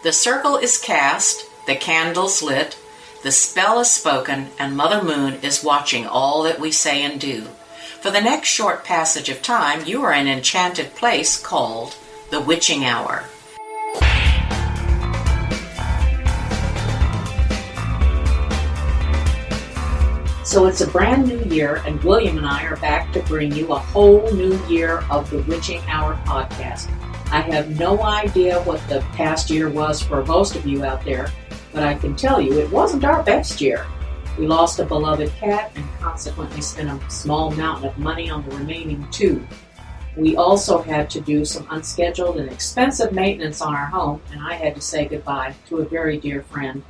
The circle is cast, the candles lit, the spell is spoken, and Mother Moon is watching all that we say and do. For the next short passage of time, you are in an enchanted place called the Wytching Hour. So it's a brand new year, and William and I are back to bring you a whole new year of the Wytching Hour podcast. I have no idea what the past year was for most of you out there, but I can tell you it wasn't our best year. We lost a beloved cat and consequently spent a small mountain of money on the remaining two. We also had to do some unscheduled and expensive maintenance on our home, and I had to say goodbye to a very dear friend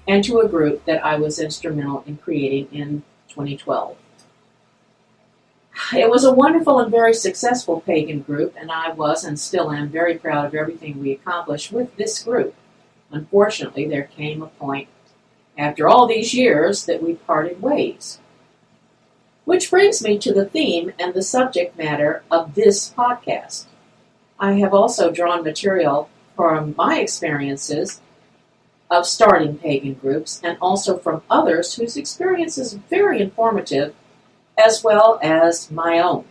and to a group that I was instrumental in creating in 2012. It was a wonderful and very successful pagan group, and I was and still am very proud of everything we accomplished with this group. Unfortunately, there came a point after all these years that we parted ways. Which brings me to the theme and the subject matter of this podcast. I have also drawn material from my experiences of starting pagan groups and also from others whose experience is very informative as well as my own.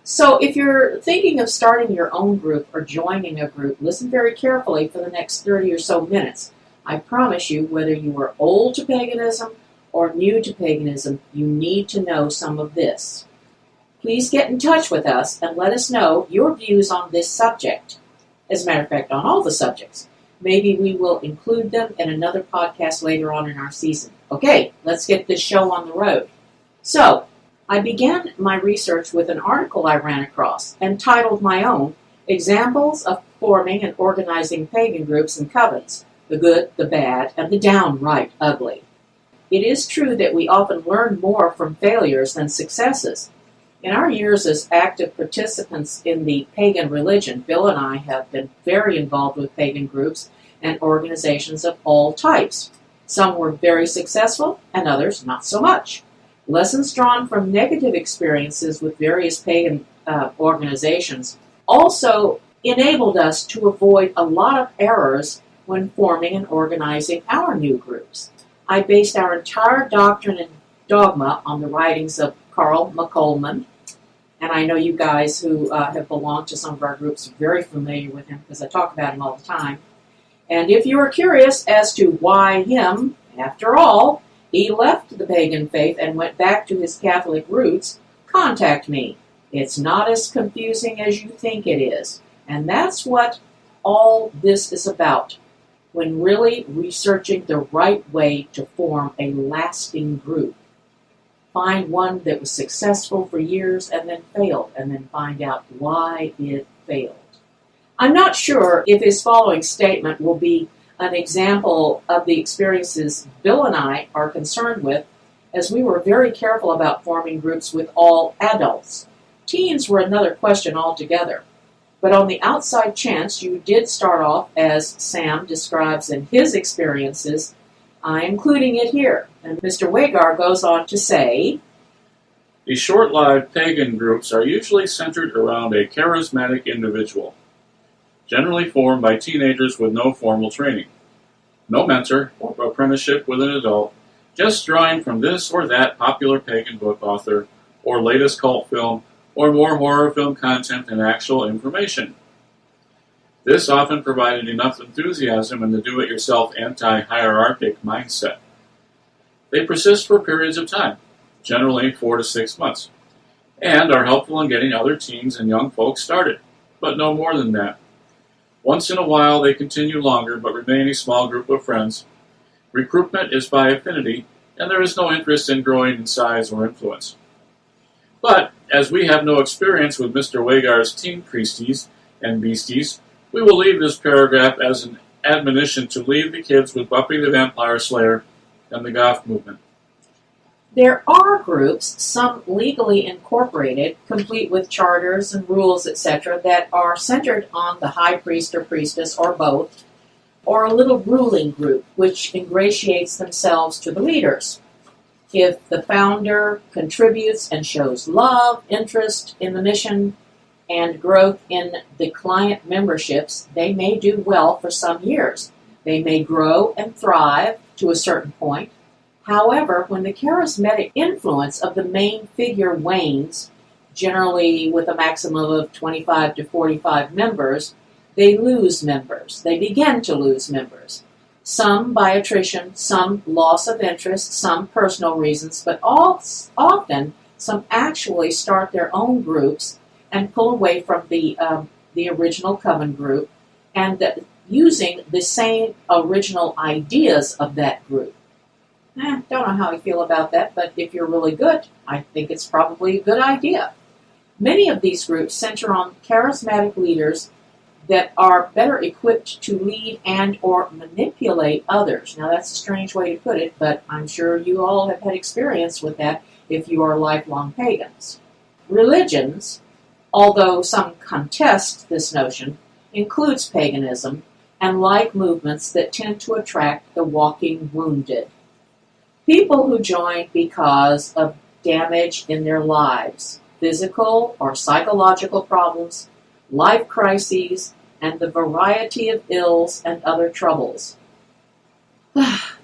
So if you're thinking of starting your own group or joining a group, listen very carefully for the next 30 or so minutes. I promise you, whether you are old to paganism or new to paganism, you need to know some of this. Please get in touch with us and let us know your views on this subject. As a matter of fact, on all the subjects. Maybe we will include them in another podcast later on in our season. Okay, let's get this show on the road. So, I began my research with an article I ran across, entitled my own, Examples of Forming and Organizing Pagan Groups and Covens, the Good, the Bad, and the Downright Ugly. It is true that we often learn more from failures than successes. In our years as active participants in the pagan religion, Bill and I have been very involved with pagan groups and organizations of all types. Some were very successful, and others not so much. Lessons drawn from negative experiences with various pagan organizations also enabled us to avoid a lot of errors when forming and organizing our new groups. I based our entire doctrine and dogma on the writings of Carl McColman, and I know you guys who have belonged to some of our groups are very familiar with him because I talk about him all the time. And if you are curious as to why him, after all, he left the pagan faith and went back to his Catholic roots, contact me. It's not as confusing as you think it is. And that's what all this is about, when really researching the right way to form a lasting group. Find one that was successful for years and then failed, and then find out why it failed. I'm not sure if his following statement will be an example of the experiences Bill and I are concerned with, as we were very careful about forming groups with all adults. Teens were another question altogether. But on the outside chance you did start off as Sam describes in his experiences, I'm including it here. And Mr. Wagar goes on to say, The short-lived pagan groups are usually centered around a charismatic individual, generally formed by teenagers with no formal training. No mentor or apprenticeship with an adult, just drawing from this or that popular pagan book author, or latest cult film, or more horror film content and actual information. This often provided enough enthusiasm in the do-it-yourself anti-hierarchic mindset. They persist for periods of time, generally 4 to 6 months, and are helpful in getting other teens and young folks started, but no more than that. Once in a while they continue longer but remain a small group of friends. Recruitment is by affinity, and there is no interest in growing in size or influence. But, as we have no experience with Mr. Wagar's teen priesties and beasties, we will leave this paragraph as an admonition to leave the kids with Buffy the Vampire Slayer and the Goth movement. There are groups, some legally incorporated, complete with charters and rules, etc., that are centered on the high priest or priestess, or both, or a little ruling group, which ingratiates themselves to the leaders. If the founder contributes and shows love, interest in the mission, and growth in the client memberships, they may do well for some years. They may grow and thrive to a certain point. However, when the charismatic influence of the main figure wanes, generally with a maximum of 25 to 45 members, they lose members. They begin to lose members. Some by attrition, some loss of interest, some personal reasons, but often some actually start their own groups and pull away from the original coven group and using the same original ideas of that group. Don't know how I feel about that, but if you're really good, I think it's probably a good idea. Many of these groups center on charismatic leaders that are better equipped to lead and or manipulate others. Now that's a strange way to put it, but I'm sure you all have had experience with that if you are lifelong pagans. Religions, although some contest this notion, includes paganism and like movements that tend to attract the walking wounded. People who join because of damage in their lives, physical or psychological problems, life crises, and the variety of ills and other troubles.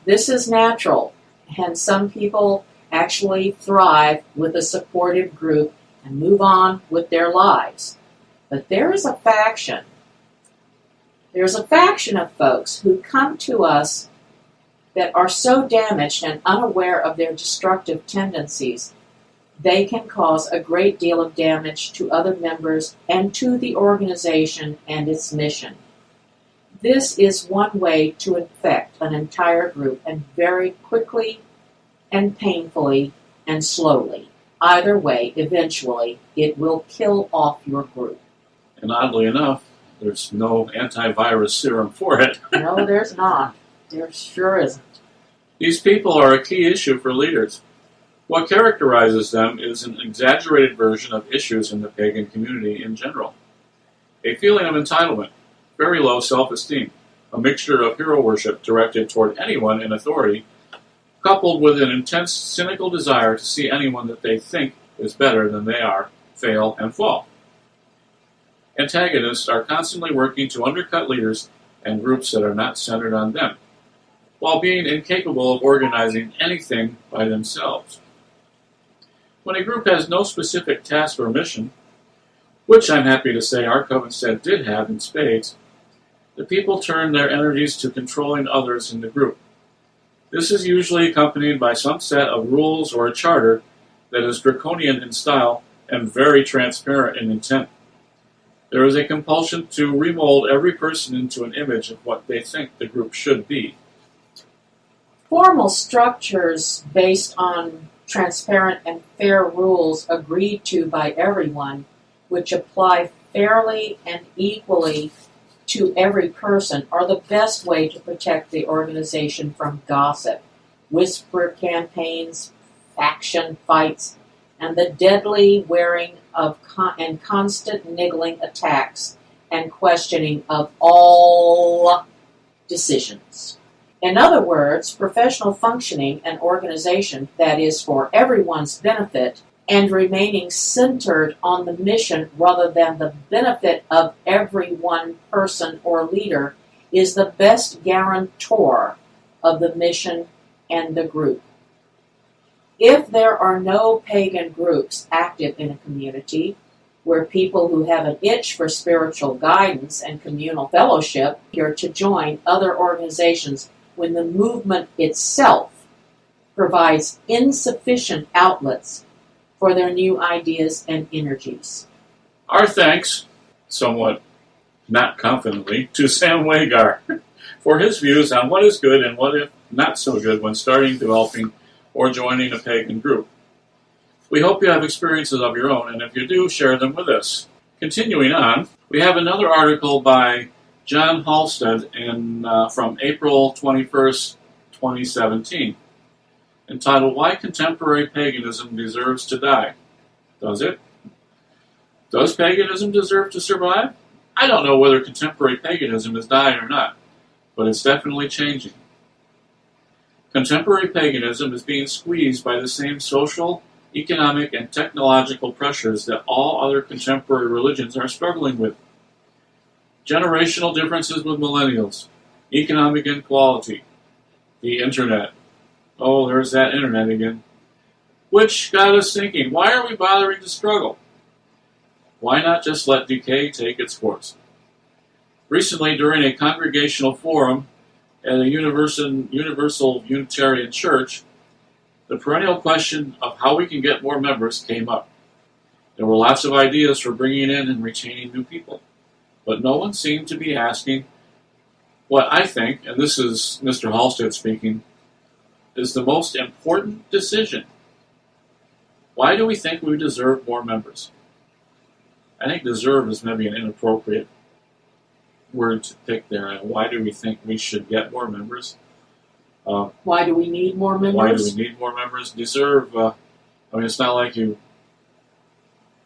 This is natural, and some people actually thrive with a supportive group and move on with their lives. But there is a faction. There's a faction of folks who come to us that are so damaged and unaware of their destructive tendencies, they can cause a great deal of damage to other members and to the organization and its mission. This is one way to infect an entire group, and very quickly and painfully and slowly. Either way, eventually, it will kill off your group. And oddly enough, there's no antivirus serum for it. No, there's not. There sure isn't. These people are a key issue for leaders. What characterizes them is an exaggerated version of issues in the pagan community in general. A feeling of entitlement, very low self-esteem, a mixture of hero worship directed toward anyone in authority, coupled with an intense cynical desire to see anyone that they think is better than they are fail and fall. Antagonists are constantly working to undercut leaders and groups that are not centered on them, while being incapable of organizing anything by themselves. When a group has no specific task or mission, which I'm happy to say our coven set did have in spades, the people turn their energies to controlling others in the group. This is usually accompanied by some set of rules or a charter that is draconian in style and very transparent in intent. There is a compulsion to remold every person into an image of what they think the group should be. Formal structures based on transparent and fair rules agreed to by everyone, which apply fairly and equally to every person, are the best way to protect the organization from gossip, whisper campaigns, faction fights, and the deadly wearing of and constant niggling attacks and questioning of all decisions. In other words, professional functioning and organization that is for everyone's benefit and remaining centered on the mission rather than the benefit of every one person or leader is the best guarantor of the mission and the group. If there are no pagan groups active in a community where people who have an itch for spiritual guidance and communal fellowship are to join other organizations when the movement itself provides insufficient outlets for their new ideas and energies. Our thanks, somewhat not confidently, to Sam Wagar for his views on what is good and what is not so good when starting, developing, or joining a pagan group. We hope you have experiences of your own, and if you do, share them with us. Continuing on, we have another article by John Halstead from April 21st, 2017, entitled, Why Contemporary Paganism Deserves to Die. Does it? Does paganism deserve to survive? I don't know whether contemporary paganism is dying or not, but it's definitely changing. Contemporary paganism is being squeezed by the same social, economic and technological pressures that all other contemporary religions are struggling with. Generational differences with millennials, economic inequality, the internet. Oh, there's that internet again. Which got us thinking, why are we bothering to struggle? Why not just let decay take its course? Recently, during a congregational forum at a Universal Unitarian Church, the perennial question of how we can get more members came up. There were lots of ideas for bringing in and retaining new people, but no one seemed to be asking what I think, and this is Mr. Halstead speaking, is the most important decision. Why do we think we deserve more members? I think deserve is maybe an inappropriate word to pick there. Why do we think we should get more members? Why do we need more members? Why do we need more members? Deserve, it's not like you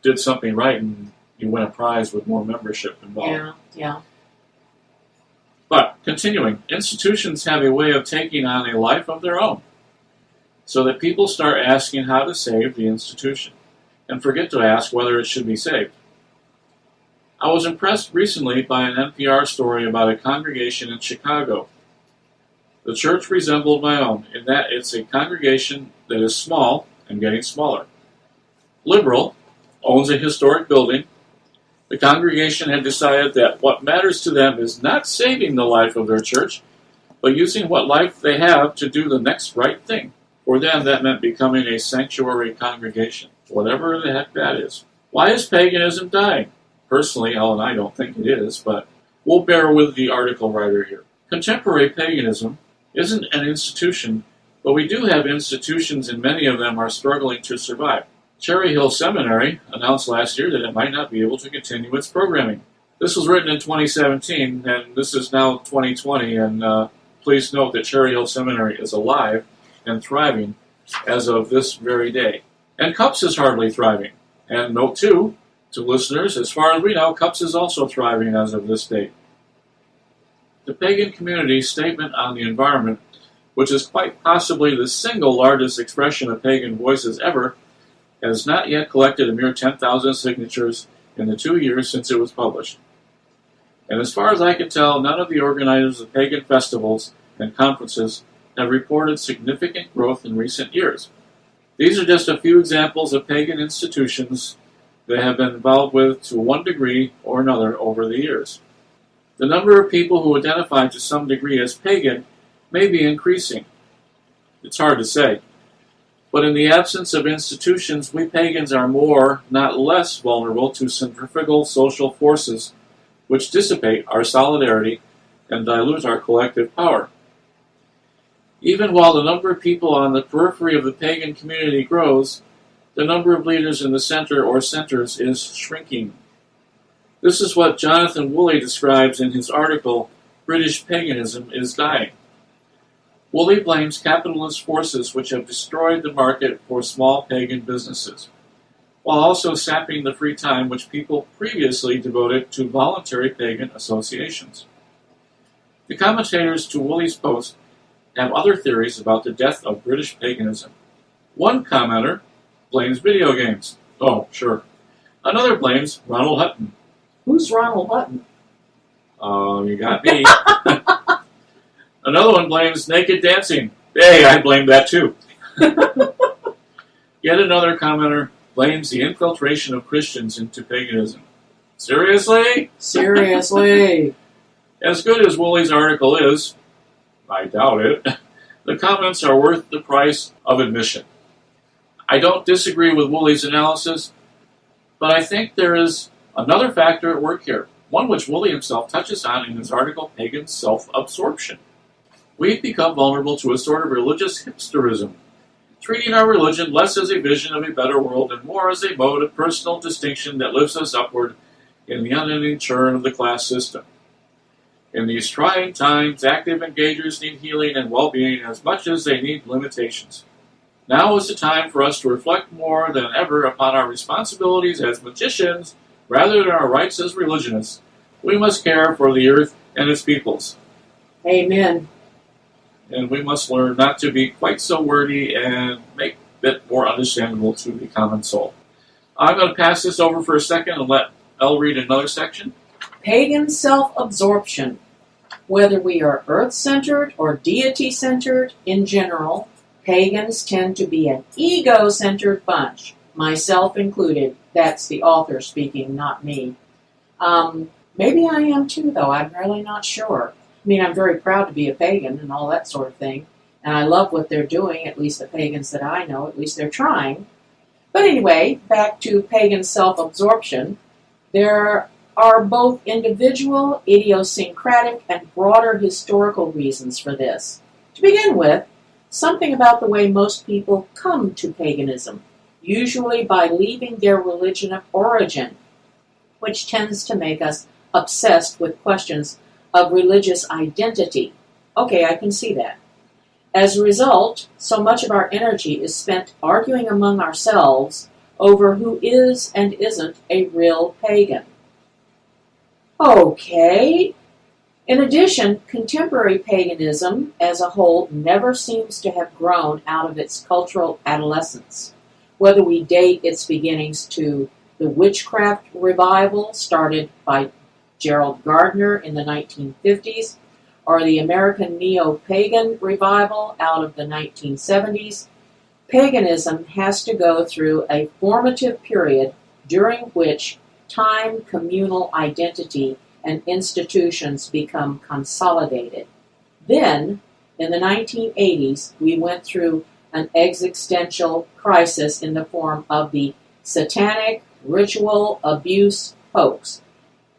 did something right and you win a prize with more membership involved. Yeah. But, continuing, institutions have a way of taking on a life of their own, so that people start asking how to save the institution, and forget to ask whether it should be saved. I was impressed recently by an NPR story about a congregation in Chicago. The church resembled my own in that it's a congregation that is small and getting smaller. Liberal, owns a historic building. The congregation had decided that what matters to them is not saving the life of their church, but using what life they have to do the next right thing. For them, that meant becoming a sanctuary congregation, whatever the heck that is. Why is paganism dying? Personally, Al and I don't think it is, but we'll bear with the article writer here. Contemporary paganism isn't an institution, but we do have institutions, and many of them are struggling to survive. Cherry Hill Seminary announced last year that it might not be able to continue its programming. This was written in 2017, and this is now 2020, and please note that Cherry Hill Seminary is alive and thriving as of this very day. And CUPS is hardly thriving. And note too, to listeners, as far as we know, CUPS is also thriving as of this date. The Pagan Community's statement on the environment, which is quite possibly the single largest expression of pagan voices ever, has not yet collected a mere 10,000 signatures in the 2 years since it was published. And as far as I can tell, none of the organizers of pagan festivals and conferences have reported significant growth in recent years. These are just a few examples of pagan institutions they have been involved with to one degree or another over the years. The number of people who identify to some degree as pagan may be increasing. It's hard to say. But in the absence of institutions, we pagans are more, not less, vulnerable to centrifugal social forces which dissipate our solidarity and dilute our collective power. Even while the number of people on the periphery of the pagan community grows, the number of leaders in the center or centers is shrinking. This is what Jonathan Woolley describes in his article, British Paganism is Dying. Woolley blames capitalist forces which have destroyed the market for small pagan businesses, while also sapping the free time which people previously devoted to voluntary pagan associations. The commentators to Woolley's post have other theories about the death of British paganism. One commenter blames video games. Oh, sure. Another blames Ronald Hutton. Who's Ronald Hutton? You got me. Another one blames naked dancing. Hey, I blame that too. Yet another commenter blames the infiltration of Christians into paganism. Seriously? Seriously. As good as Woolley's article is, I doubt it, the comments are worth the price of admission. I don't disagree with Woolley's analysis, but I think there is another factor at work here, one which Woolley himself touches on in his article, Pagan Self-Absorption. We've become vulnerable to a sort of religious hipsterism, treating our religion less as a vision of a better world and more as a mode of personal distinction that lifts us upward in the unending churn of the class system. In these trying times, active engagers need healing and well-being as much as they need limitations. Now is the time for us to reflect more than ever upon our responsibilities as magicians rather than our rights as religionists. We must care for the earth and its peoples. Amen. And we must learn not to be quite so wordy and make bit more understandable to the common soul. I'm going to pass this over for a second and let Elle read another section. Pagan self-absorption. Whether we are earth-centered or deity-centered in general, pagans tend to be an ego-centered bunch, myself included. That's the author speaking, not me. Maybe I am too, though. I'm really not sure. I mean, I'm very proud to be a pagan and all that sort of thing, and I love what they're doing, at least the pagans that I know, at least they're trying. But anyway, back to pagan self-absorption. There are both individual, idiosyncratic, and broader historical reasons for this. To begin with, something about the way most people come to paganism, usually by leaving their religion of origin, which tends to make us obsessed with questions of religious identity. Okay, I can see that. As a result, so much of our energy is spent arguing among ourselves over who is and isn't a real pagan. Okay. In addition, contemporary paganism as a whole never seems to have grown out of its cultural adolescence. Whether we date its beginnings to the witchcraft revival started by Gerald Gardner in the 1950s, or the American neo-pagan revival out of the 1970s, paganism has to go through a formative period during which time, communal identity, and institutions become consolidated. Then, in the 1980s, we went through an existential crisis in the form of the satanic ritual abuse hoax.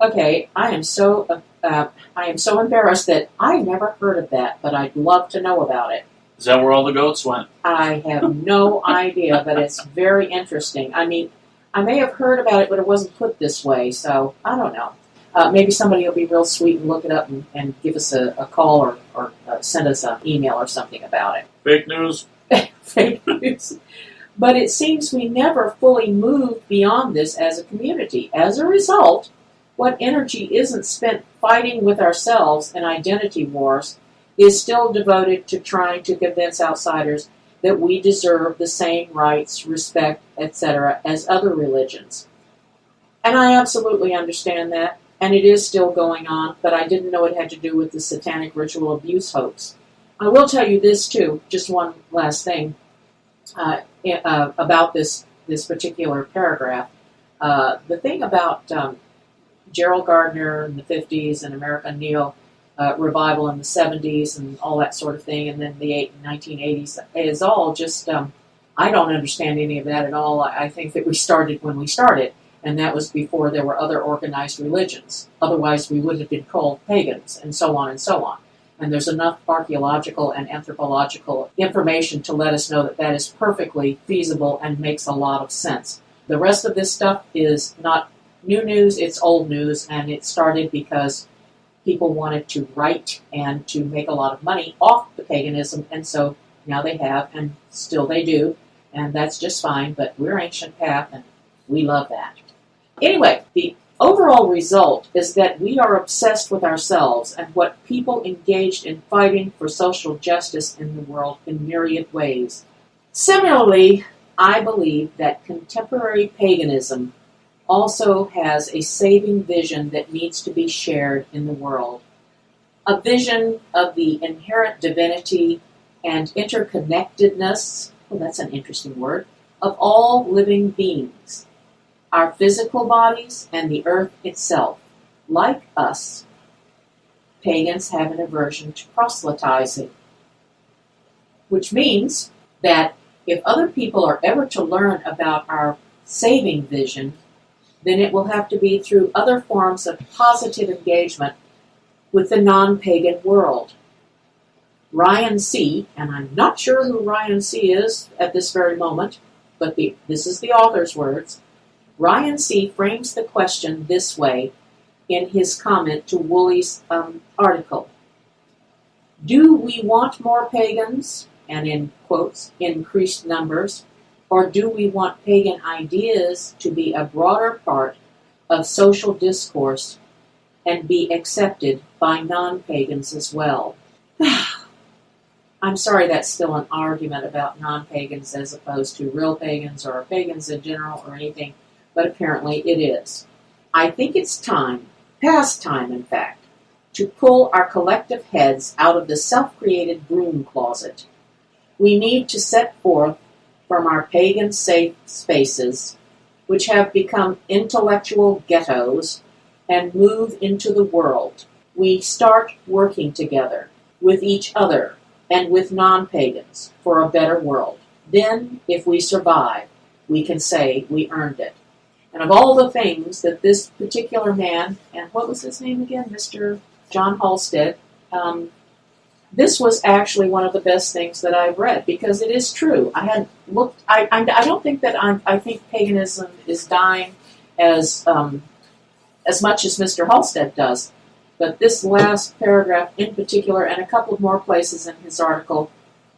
Okay, I am so embarrassed that I never heard of that, but I'd love to know about it. Is that where all the goats went? I have no idea, but it's very interesting. I mean, I may have heard about it, but it wasn't put this way, so I don't know. Maybe somebody will be real sweet and look it up and give us a call or send us an email or something about it. Fake news? Fake news. But it seems we never fully moved beyond this as a community. As a result, what energy isn't spent fighting with ourselves in identity wars is still devoted to trying to convince outsiders that we deserve the same rights, respect, etc. as other religions. And I absolutely understand that, and it is still going on, but I didn't know it had to do with the satanic ritual abuse hoax. I will tell you this too, just one last thing about this particular paragraph. The thing about Gerald Gardner in the 50s and American Neo revival in the 70s and all that sort of thing, and then the 1980s is all just, I don't understand any of that at all. I think that we started when we started, and that was before there were other organized religions. Otherwise, we would have been called pagans, and so on and so on. And there's enough archaeological and anthropological information to let us know that that is perfectly feasible and makes a lot of sense. The rest of this stuff is not new news, it's old news, and it started because people wanted to write and to make a lot of money off the paganism, and so now they have, and still they do, and that's just fine, but we're Ancient Path, and we love that. Anyway, the overall result is that we are obsessed with ourselves and what people engaged in fighting for social justice in the world in myriad ways. Similarly, I believe that contemporary paganism also has a saving vision that needs to be shared in the world. A vision of the inherent divinity and interconnectedness, that's an interesting word, of all living beings. Our physical bodies and the earth itself. Like us, pagans have an aversion to proselytizing, which means that if other people are ever to learn about our saving vision, then it will have to be through other forms of positive engagement with the non-pagan world. Ryan C., and I'm not sure who Ryan C. is at this very moment, but this is the author's words. Ryan C. frames the question this way in his comment to Woolley's article. Do we want more pagans, and in quotes, increased numbers, or do we want pagan ideas to be a broader part of social discourse and be accepted by non-pagans as well? I'm sorry that's still an argument about non-pagans as opposed to real pagans or pagans in general or anything, but apparently it is. I think it's time, past time in fact, to pull our collective heads out of the self-created broom closet. We need to set forth from our pagan safe spaces, which have become intellectual ghettos, and move into the world. We start working together with each other and with non-pagans for a better world. Then, if we survive, we can say we earned it. And of all the things that this particular man, and what was his name again, Mr. John Halstead, this was actually one of the best things that I've read, because it is true. I had looked. I don't think that I think paganism is dying as much as Mr. Halstead does. But this last paragraph in particular, and a couple more places in his article,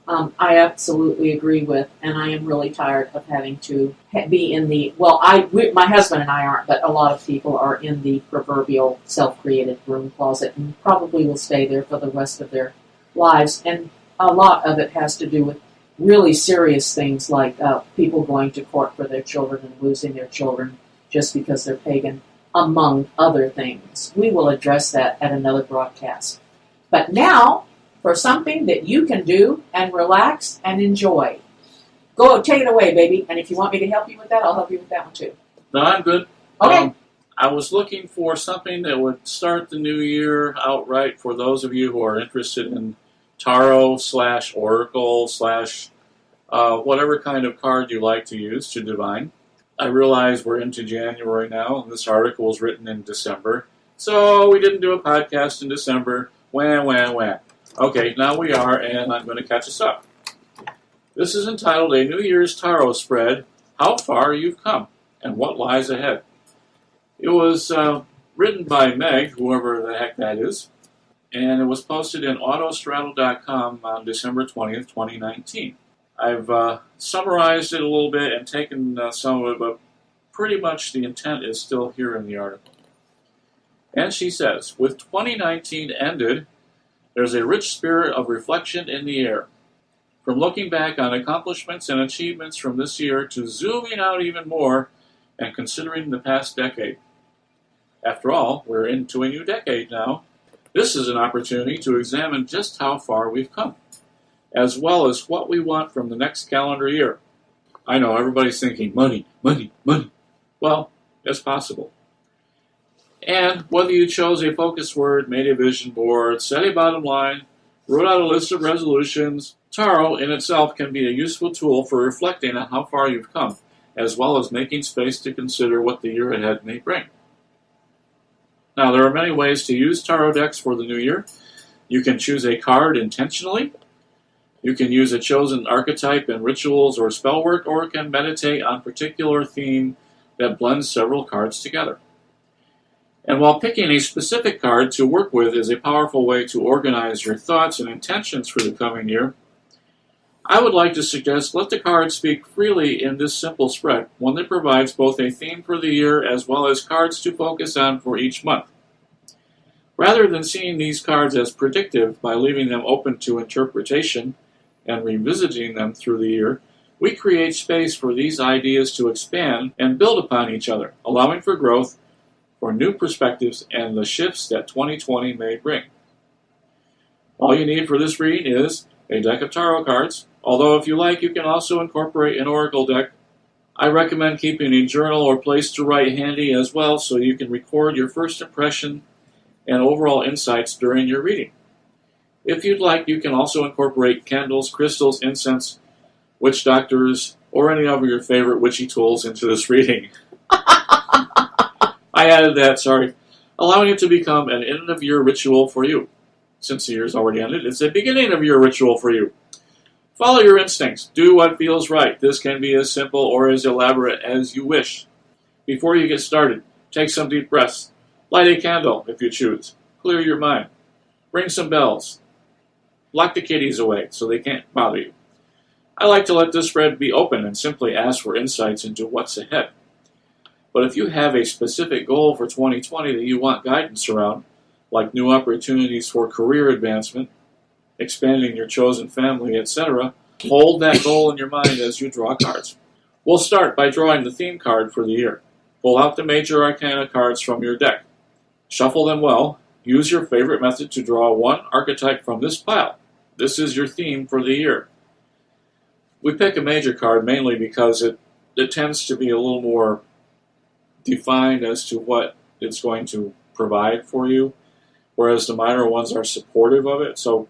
I absolutely agree with, and I am really tired of having to be in the, my husband and I aren't, but a lot of people are in the proverbial self-created broom closet and probably will stay there for the rest of their lives. And a lot of it has to do with really serious things like people going to court for their children and losing their children just because they're pagan, among other things. We will address that at another broadcast. But now, for something that you can do and relax and enjoy. Go, take it away, baby. And if you want me to help you with that, I'll help you with that one too. No, I'm good. Okay. I was looking for something that would start the new year outright for those of you who are interested in tarot/oracle/ whatever kind of card you like to use to divine. I realize we're into January now, and this article was written in December. So we didn't do a podcast in December. Wah. Okay, now we are, and I'm going to catch us up. This is entitled A New Year's Tarot Spread, How Far You've Come, and What Lies Ahead. It was written by Meg, whoever the heck that is, and it was posted in autostraddle.com on December 20th, 2019. I've summarized it a little bit and taken some of it, but pretty much the intent is still here in the article. And she says, with 2019 ended, there's a rich spirit of reflection in the air. From looking back on accomplishments and achievements from this year to zooming out even more and considering the past decade. After all, we're into a new decade now. This is an opportunity to examine just how far we've come, as well as what we want from the next calendar year. I know everybody's thinking, money. Well, it's possible. And whether you chose a focus word, made a vision board, set a bottom line, wrote out a list of resolutions, tarot in itself can be a useful tool for reflecting on how far you've come, as well as making space to consider what the year ahead may bring. Now, there are many ways to use tarot decks for the new year. You can choose a card intentionally. You can use a chosen archetype in rituals or spell work, or can meditate on a particular theme that blends several cards together. And while picking a specific card to work with is a powerful way to organize your thoughts and intentions for the coming year, I would like to suggest let the cards speak freely in this simple spread, one that provides both a theme for the year as well as cards to focus on for each month. Rather than seeing these cards as predictive by leaving them open to interpretation and revisiting them through the year, we create space for these ideas to expand and build upon each other, allowing for growth, for new perspectives, and the shifts that 2020 may bring. All you need for this reading is a deck of tarot cards, although if you like, you can also incorporate an oracle deck. I recommend keeping a journal or place to write handy as well so you can record your first impression and overall insights during your reading. If you'd like, you can also incorporate candles, crystals, incense, witch doctors, or any of your favorite witchy tools into this reading. I added that, sorry. Allowing it to become an end-of-year ritual for you. Since the year's already ended, it's a beginning-of-year ritual for you. Follow your instincts. Do what feels right. This can be as simple or as elaborate as you wish. Before you get started, take some deep breaths. Light a candle, if you choose. Clear your mind. Ring some bells. Lock the kitties away so they can't bother you. I like to let this spread be open and simply ask for insights into what's ahead. But if you have a specific goal for 2020 that you want guidance around, like new opportunities for career advancement, expanding your chosen family, etc., hold that goal in your mind as you draw cards. We'll start by drawing the theme card for the year. Pull out the major arcana cards from your deck. Shuffle them well. Use your favorite method to draw one archetype from this pile. This is your theme for the year. We pick a major card mainly because it tends to be a little more defined as to what it's going to provide for you, whereas the minor ones are supportive of it. So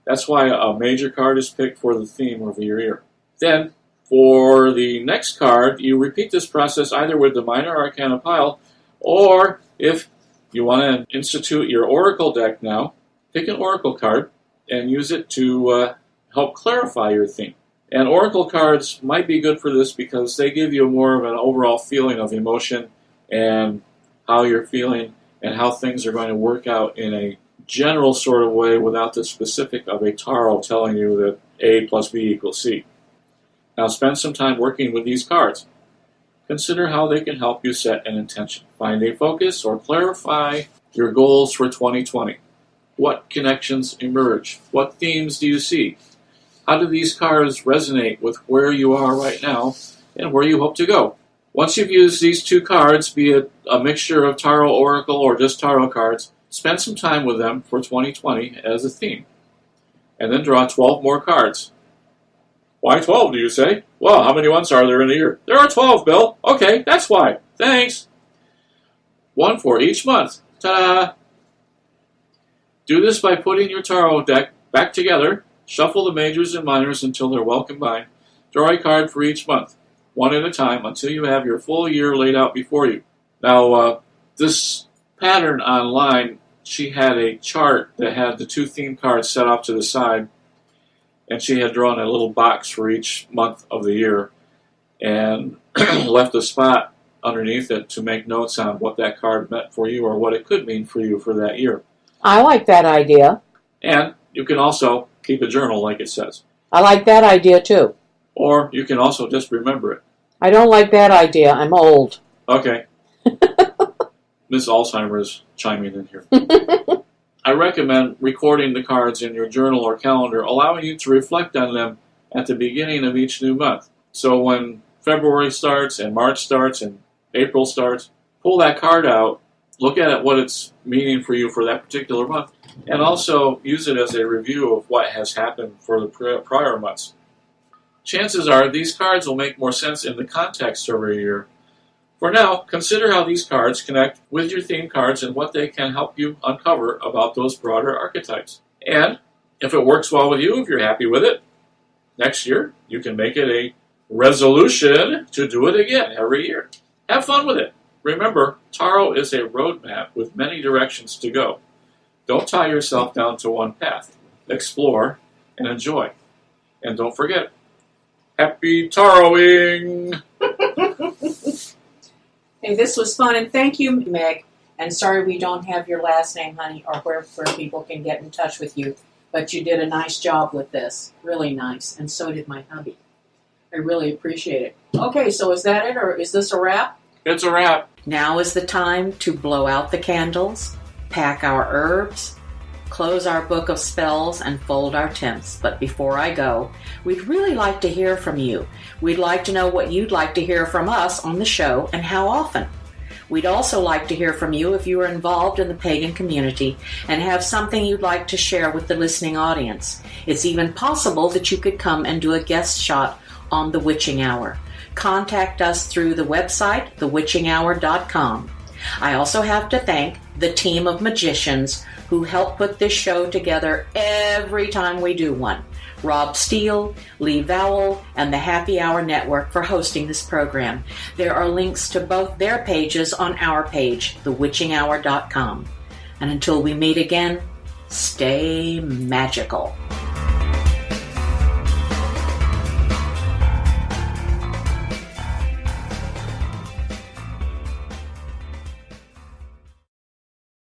that's why a major card is picked for the theme of your year. Then, for the next card, you repeat this process either with the minor arcana pile, or if you want to institute your oracle deck now, pick an oracle card and use it to help clarify your theme. And oracle cards might be good for this because they give you more of an overall feeling of emotion and how you're feeling and how things are going to work out in a general sort of way without the specific of a tarot telling you that A plus B equals C. Now spend some time working with these cards. Consider how they can help you set an intention. Find a focus or clarify your goals for 2020. What connections emerge? What themes do you see? How do these cards resonate with where you are right now and where you hope to go? Once you've used these two cards, be it a mixture of tarot, oracle, or just tarot cards, spend some time with them for 2020 as a theme. And then draw 12 more cards. Why 12, do you say? Well, how many months are there in a year? There are 12, Bill. Okay, that's why. Thanks. One for each month. Ta-da! Do this by putting your tarot deck back together. Shuffle the majors and minors until they're well combined. Draw a card for each month, one at a time, until you have your full year laid out before you. Now, this pattern online, she had a chart that had the two theme cards set off to the side, and she had drawn a little box for each month of the year and left a spot underneath it to make notes on what that card meant for you or what it could mean for you for that year. I like that idea. And you can also keep a journal like it says. I like that idea too. Or you can also just remember it. I don't like that idea. I'm old. Okay. Miss Alzheimer's chiming in here. I recommend recording the cards in your journal or calendar, allowing you to reflect on them at the beginning of each new month. So when February starts and March starts and April starts, pull that card out, look at it, what it's meaning for you for that particular month, and also use it as a review of what has happened for the prior months. Chances are these cards will make more sense in the context of a year. For now, consider how these cards connect with your theme cards and what they can help you uncover about those broader archetypes. And if it works well with you, if you're happy with it, next year you can make it a resolution to do it again every year. Have fun with it. Remember, tarot is a roadmap with many directions to go. Don't tie yourself down to one path. Explore and enjoy. And don't forget, happy taroting! Hey, this was fun, and thank you, Meg. And sorry we don't have your last name, honey, or where people can get in touch with you. But you did a nice job with this. Really nice. And so did my hubby. I really appreciate it. Okay, so is that it, or is this a wrap? It's a wrap. Now is the time to blow out the candles, pack our herbs, close our book of spells, and fold our tents. But before I go, we'd really like to hear from you. We'd like to know what you'd like to hear from us on the show and how often. We'd also like to hear from you if you are involved in the pagan community and have something you'd like to share with the listening audience. It's even possible that you could come and do a guest shot on the Wytching Hour. Contact us through the website, thewitchinghour.com. I also have to thank the team of magicians who help put this show together every time we do one. Rob Steele, Lee Vowell, and the Happy Hour Network for hosting this program. There are links to both their pages on our page, thewitchinghour.com. And until we meet again, stay magical.